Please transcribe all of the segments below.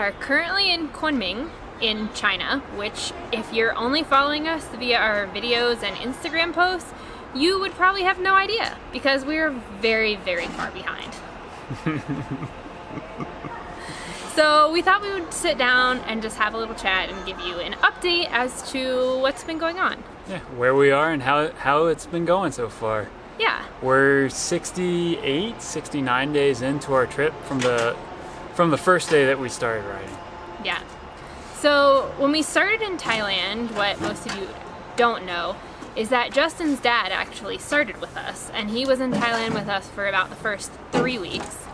are currently in Kunming in China, which if you're only following us via our videos and Instagram posts, you would probably have no idea because we're very, very far behind. So we thought we would sit down and just have a little chat and give you an update as to what's been going on. Yeah, where we are and how it's been going so far. Yeah. We're 69 days into our trip from the first day that we started riding. Yeah. So when we started in Thailand, what most of you don't know is that Justin's dad actually started with us, and he was in Thailand with us for about the first 3 weeks,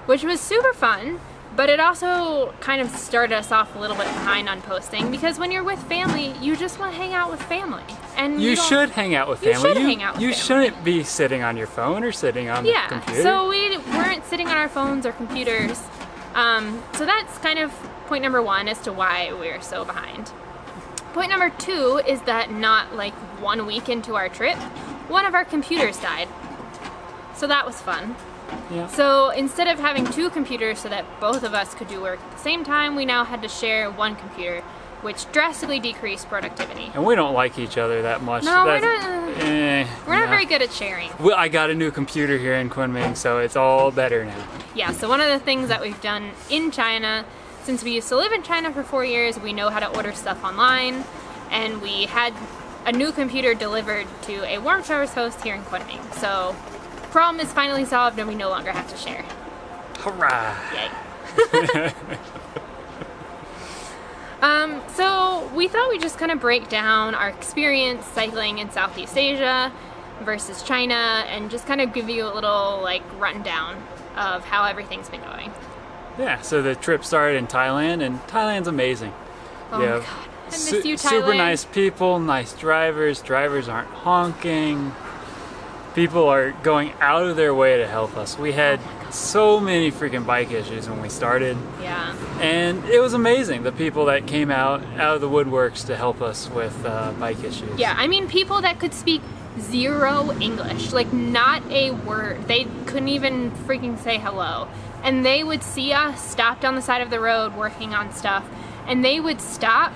which was super fun. But it also kind of started us off a little bit behind on posting because when you're with family, you just want to hang out with family. And you should hang out with family. You should hang out with family. You family. shouldn't be sitting on your phone or sitting on the computer. So we weren't sitting on our phones or computers. So that's kind of point number one as to why we're so behind. Point number two is that not like 1 week into our trip, one of our computers died. So that was fun. Yeah. So instead of having 2 computers so that both of us could do work at the same time, we now had to share 1 computer, which drastically decreased productivity. And we don't like each other that much. No, we're not very good at sharing. Well, I got a new computer here in Kunming, so it's all better now. Yeah, so one of the things that we've done in China, since we used to live in China for 4 years, we know how to order stuff online, and we had a new computer delivered to a warm showers host here in Kunming. So problem is finally solved and we no longer have to share. Hurrah! Yay. So we thought we'd just kind of break down our experience cycling in Southeast Asia versus China and just kind of give you a little like rundown of how everything's been going. Yeah, so the trip started in Thailand, and Thailand's amazing. Oh my God, I miss you, Thailand. Super nice people, nice drivers. Drivers aren't honking. People are going out of their way to help us. We had so many freaking bike issues when we started. Yeah. And it was amazing, the people that came out of the woodworks to help us with bike issues. Yeah, I mean people that could speak 0 English, like not a word. They couldn't even freaking say hello. And they would see us stopped on the side of the road working on stuff, and they would stop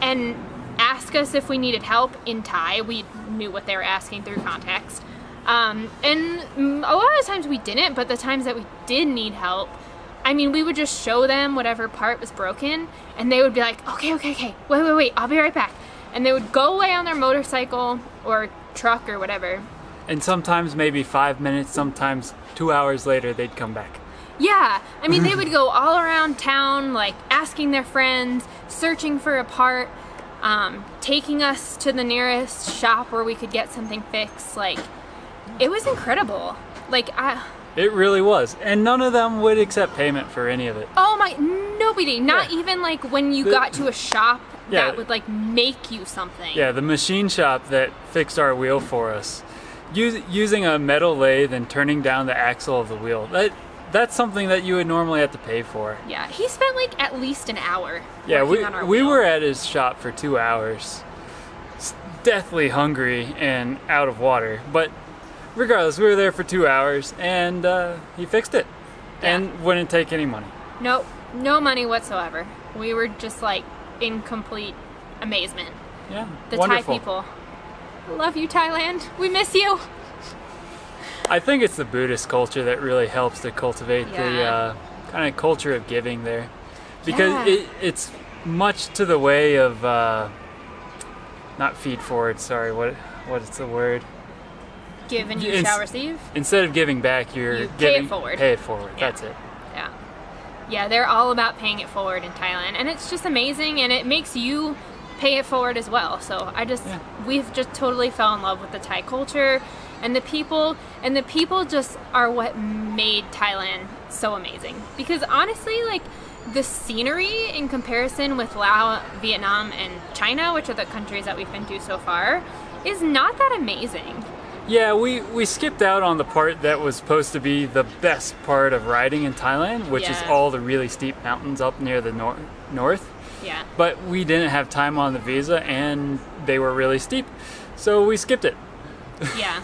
and ask us if we needed help in Thai. We knew what they were asking through context. And a lot of times we didn't, but the times that we did need help, I mean, we would just show them whatever part was broken, and they would be like, okay, wait, I'll be right back. And they would go away on their motorcycle or truck or whatever. And sometimes maybe 5 minutes, sometimes 2 hours later, they'd come back. Yeah, I mean, they would go all around town, like asking their friends, searching for a part, taking us to the nearest shop where we could get something fixed. Like, it was incredible. Like, It really was. And none of them would accept payment for any of it. Oh my, nobody. Not even like when you got to a shop that would like make you something. Yeah, the machine shop that fixed our wheel for us. Using a metal lathe and turning down the axle of the wheel. That's something that you would normally have to pay for. Yeah, he spent like at least an hour working on our we wheel. were at his shop for 2 hours. Deathly hungry and out of water. But regardless, we were there for 2 hours, and he fixed it. Yeah. And wouldn't take any money. Nope, no money whatsoever. We were just like in complete amazement. Yeah, The wonderful. Thai people. Love you, Thailand. We miss you. I think it's the Buddhist culture that really helps to cultivate the kind of culture of giving there. Because it's much to the way of, not feed forward, sorry, what is the word? Give and you shall receive. Instead of giving back, You pay it forward. Pay it forward, that's it. Yeah. Yeah, they're all about paying it forward in Thailand, and it's just amazing, and it makes you pay it forward as well. So we've just totally fell in love with the Thai culture and the people just are what made Thailand so amazing. Because honestly, like, the scenery in comparison with Laos, Vietnam, and China, which are the countries that we've been to so far, is not that amazing. Yeah, we skipped out on the part that was supposed to be the best part of riding in Thailand, which is all the really steep mountains up near the north. Yeah. But we didn't have time on the visa, and they were really steep, so we skipped it. Yeah.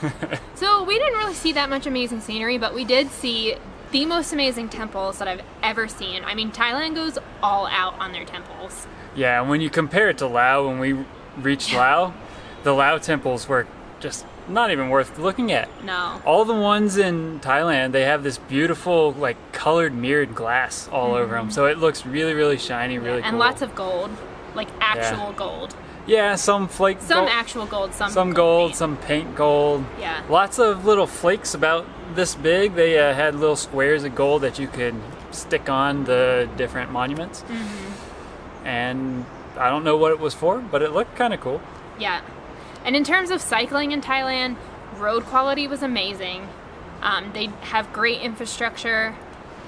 So we didn't really see that much amazing scenery, but we did see the most amazing temples that I've ever seen. I mean, Thailand goes all out on their temples. Yeah, and when you compare it to Laos, when we reached Laos, the Laos temples were just not even worth looking at. No. All the ones in Thailand, they have this beautiful, like, colored mirrored glass all over them. So it looks really, really shiny, really cool. And lots of gold, like actual gold. Yeah, some flake Some gold. actual gold, Some gold, paint. some paint gold. Yeah. Lots of little flakes about this big. They had little squares of gold that you could stick on the different monuments. And I don't know what it was for, but it looked kind of cool. Yeah. And in terms of cycling in Thailand, road quality was amazing. They have great infrastructure.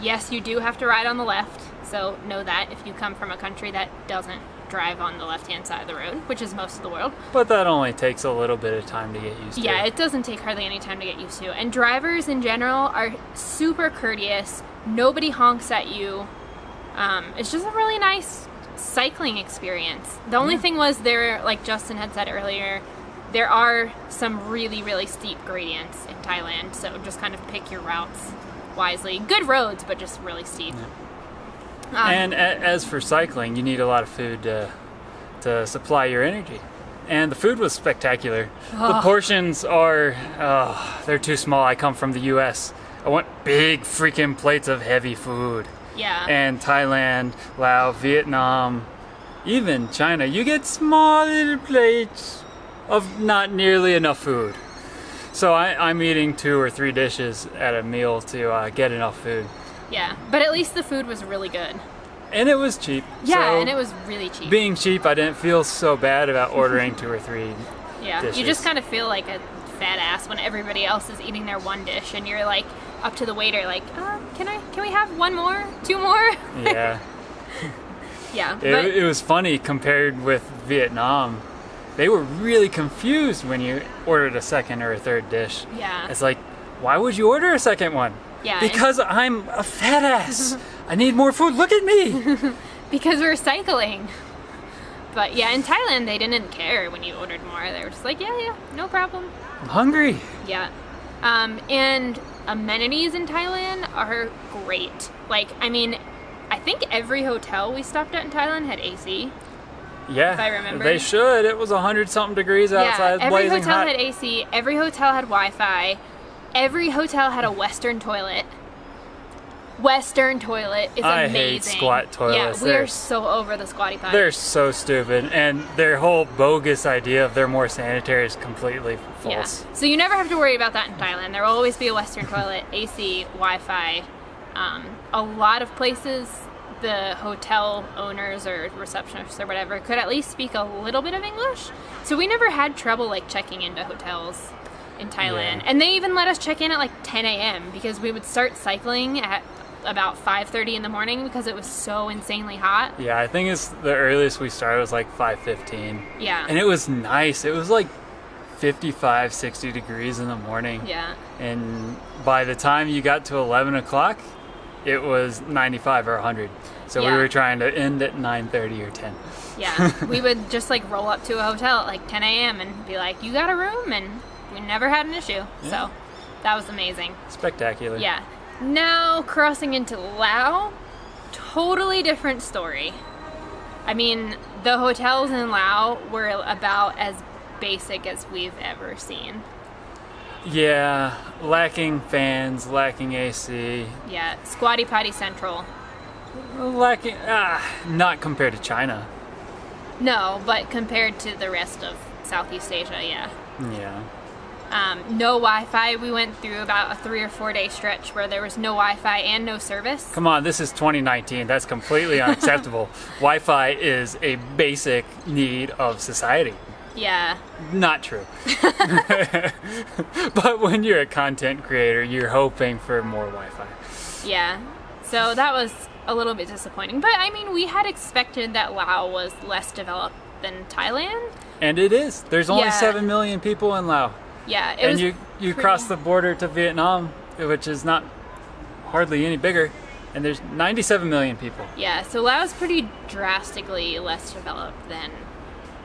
Yes, you do have to ride on the left, so know that if you come from a country that doesn't drive on the left-hand side of the road, which is most of the world. But that only takes a little bit of time to get used to. Yeah, it doesn't take hardly any time to get used to. And drivers in general are super courteous. Nobody honks at you. It's just a really nice cycling experience. The only thing was there, like Justin had said earlier, there are some really, really steep gradients in Thailand, so just kind of pick your routes wisely. Good roads, but just really steep. And as for cycling, you need a lot of food to supply your energy. And the food was spectacular. The portions are, they're too small. I come from the US. I want big freaking plates of heavy food. Yeah. And Thailand, Laos, Vietnam, even China, you get small little plates of not nearly enough food. So I'm eating 2 or 3 dishes at a meal to get enough food. Yeah, but at least the food was really good. And it was cheap. Yeah, so and it was really cheap. Being cheap, I didn't feel so bad about ordering 2 or 3 dishes. You just kind of feel like a fat ass when everybody else is eating their one dish and you're like up to the waiter like, can we have 1 more? 2 more? Yeah. Yeah. It was funny compared with Vietnam. They were really confused when you ordered a second or a third dish. Yeah. It's like, why would you order a second one? Yeah. Because I'm a fat ass. I need more food. Look at me. Because we're cycling. But yeah, in Thailand, they didn't care when you ordered more. They were just like, yeah, no problem. I'm hungry. Yeah. And amenities in Thailand are great. Like, I mean, I think every hotel we stopped at in Thailand had AC. Yeah, if I remember. They should. It was 100-something degrees outside, every blazing hotel hot. had AC. Every hotel had Wi-Fi. Every hotel had a Western toilet. Western toilet is amazing. I hate squat toilets. Yeah, we are so over the squatty potty. They're so stupid, and their whole bogus idea of they're more sanitary is completely false. Yeah. So you never have to worry about that in Thailand. There will always be a Western toilet, AC, Wi-Fi. A lot of places, the hotel owners or receptionists or whatever could at least speak a little bit of English. So we never had trouble like checking into hotels in Thailand. Yeah. And they even let us check in at like 10 a.m. because we would start cycling at about 5:30 in the morning because it was so insanely hot. Yeah, I think it's the earliest we started was like 5:15. Yeah. And it was nice. It was like 55, 60 degrees in the morning. Yeah. And by the time you got to 11 o'clock, it was 95 or 100. So we Yeah. were trying to end at 9:30 or 10. Yeah. We would just like roll up to a hotel at like 10 a.m. and be like, you got a room? And we never had an issue. Yeah. So that was amazing. Spectacular. Yeah. Now crossing into Laos, totally different story. I mean, the hotels in Laos were about as basic as we've ever seen. Yeah, lacking fans, lacking AC, Yeah, squatty potty central. lacking, not compared to China. No, but compared to the rest of Southeast Asia, yeah. Yeah. No Wi-Fi. We went through about a 3 or 4 day stretch where there was no Wi-Fi and no service. Come on, this is 2019. That's completely unacceptable. Wi-Fi is a basic need of society. Yeah. Not true. But when you're a content creator, you're hoping for more Wi-Fi. Yeah. So that was a little bit disappointing. But I mean, we had expected that Laos was less developed than Thailand. And it is. There's only Yeah. 7 million people in Laos. Yeah, it And was you pretty- cross the border to Vietnam, which is not hardly any bigger, and there's 97 million people. Yeah, so Laos is pretty drastically less developed than,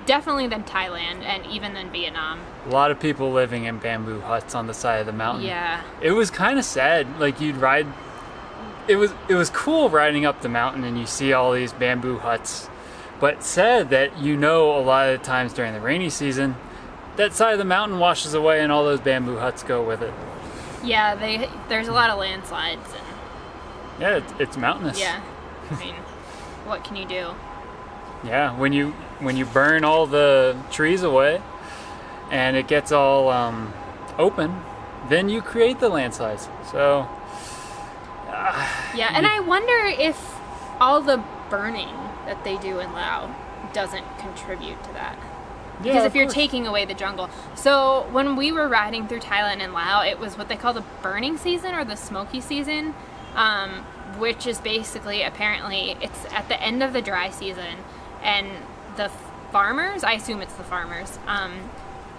definitely than Thailand and even than Vietnam. A lot of people living in bamboo huts on the side of the mountain. Yeah. It was kind of sad. Like you'd ride it was cool riding up the mountain and you see all these bamboo huts, but sad that a lot of the times during the rainy season, that side of the mountain washes away and all those bamboo huts go with it. Yeah, there's a lot of landslides. Yeah, it's mountainous. Yeah, I mean, what can you do? Yeah, when you burn all the trees away and it gets all open, then you create the landslides. So yeah, and I wonder if all the burning that they do in Laos doesn't contribute to that. Yeah, Because if you're taking away the jungle. So when we were riding through Thailand and Laos, it was what they call the burning season or the smoky season, which is basically, apparently, it's at the end of the dry season, and the farmers, I assume it's the farmers,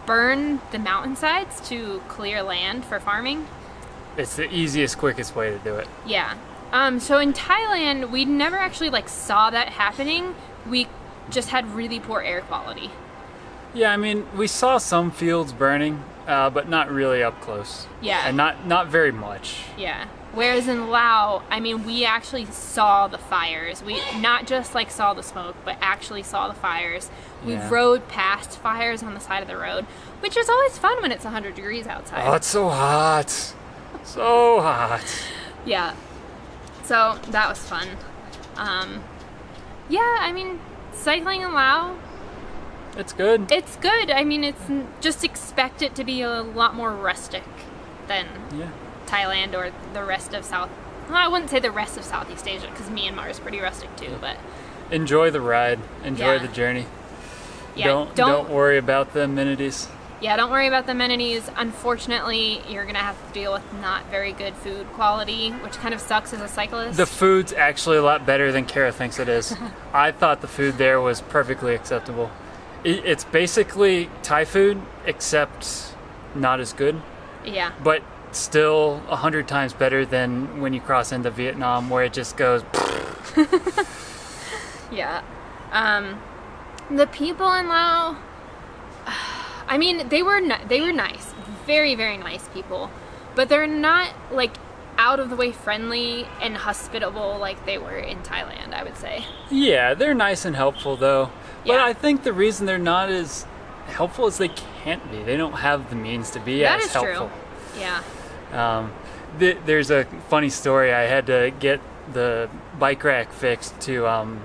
burn the mountainsides to clear land for farming. it's the easiest, quickest way to do it. Yeah. So in Thailand, we never actually saw that happening. We just had really poor air quality. Yeah, I mean, we saw some fields burning, but not really up close. Yeah. And not very much. Yeah. Whereas in Laos, I mean, we actually saw the fires. We not just saw the smoke, but actually saw the fires. We Yeah. rode past fires on the side of the road, which is always fun when it's 100 degrees outside. Oh, it's so hot. So hot. Yeah. So that was fun. Yeah, I mean, cycling in Laos, It's good. it's good. I mean, it's just expect it to be a lot more rustic than Yeah. Thailand or the rest of South. Well, I wouldn't say the rest of Southeast Asia because Myanmar is pretty rustic too. But Enjoy the ride. Enjoy Yeah. the journey. yeah, Don't worry about the amenities. Yeah, don't worry about the amenities. Unfortunately, you're gonna have to deal with not very good food quality, which kind of sucks as a cyclist. The food's actually a lot better than Kara thinks it is. I thought the food there was perfectly acceptable. It's basically Thai food, except not as good, Yeah. but still 100 times better than when you cross into Vietnam, where it just goes. Yeah. The people in Laos, I mean, they were nice, very, very nice people, but they're not out of the way friendly and hospitable like they were in Thailand, I would say. Yeah, they're nice and helpful though. But Yeah. I think the reason they're not as helpful is they can't be. They don't have the means to be That as is helpful. true. Yeah. There's a funny story. I had to get the bike rack fixed to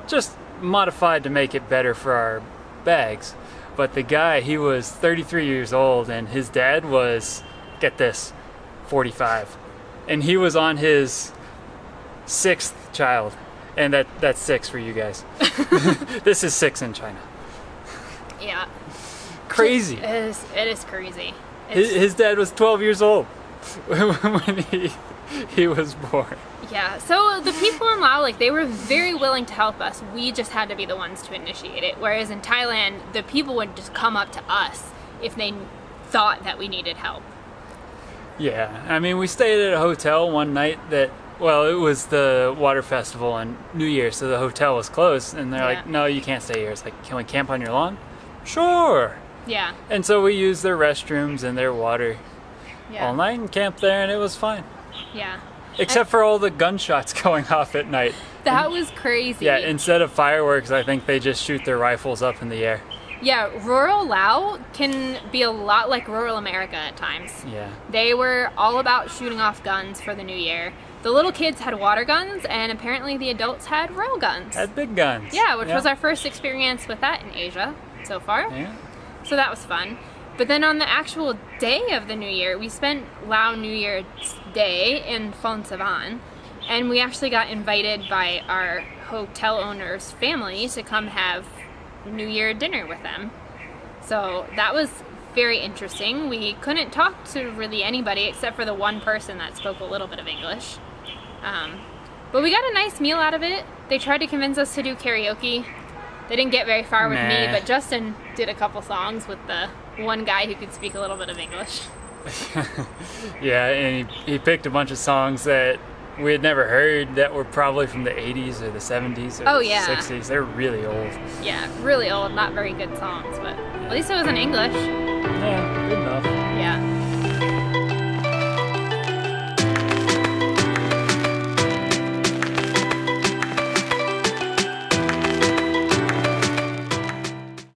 just modified to make it better for our bags. But the guy, he was 33 years old, and his dad was, get this, 45. And he was on his 6th child. And that's 6 for you guys. This is 6 in China. Yeah. Crazy. It is crazy. His dad was 12 years old when he was born. Yeah, so the people in Laos, they were very willing to help us. We just had to be the ones to initiate it. Whereas in Thailand, the people would just come up to us if they thought that we needed help. Yeah, I mean, we stayed at a hotel one night it was the water festival on New Year, so the hotel was closed. And they're like, no, you can't stay here. It's like, can we camp on your lawn? Sure. Yeah. And so we used their restrooms and their water Yeah. all night and camped there, and it was fine. Yeah. Except for all the gunshots going off at night. That was crazy. Yeah, instead of fireworks, I think they just shoot their rifles up in the air. Yeah, rural Laos can be a lot like rural America at times. Yeah. They were all about shooting off guns for the new year. The little kids had water guns, and apparently the adults had rail guns. Had big guns. Yeah, which was our first experience with that in Asia so far. Yeah. So that was fun. But then on the actual day of the New Year, we spent Lao New Year's Day in Phon Savan, and we actually got invited by our hotel owner's family to come have New Year dinner with them. So that was very interesting. We couldn't talk to really anybody except for the one person that spoke a little bit of English. But we got a nice meal out of it. They tried to convince us to do karaoke. They didn't get very far with me, but Justin did a couple songs with the one guy who could speak a little bit of English. Yeah, and he picked a bunch of songs that we had never heard that were probably from the 80s or the 70s or the 60s. They're really old. Yeah, really old, not very good songs, but at least it was in English. Yeah, good enough. Yeah.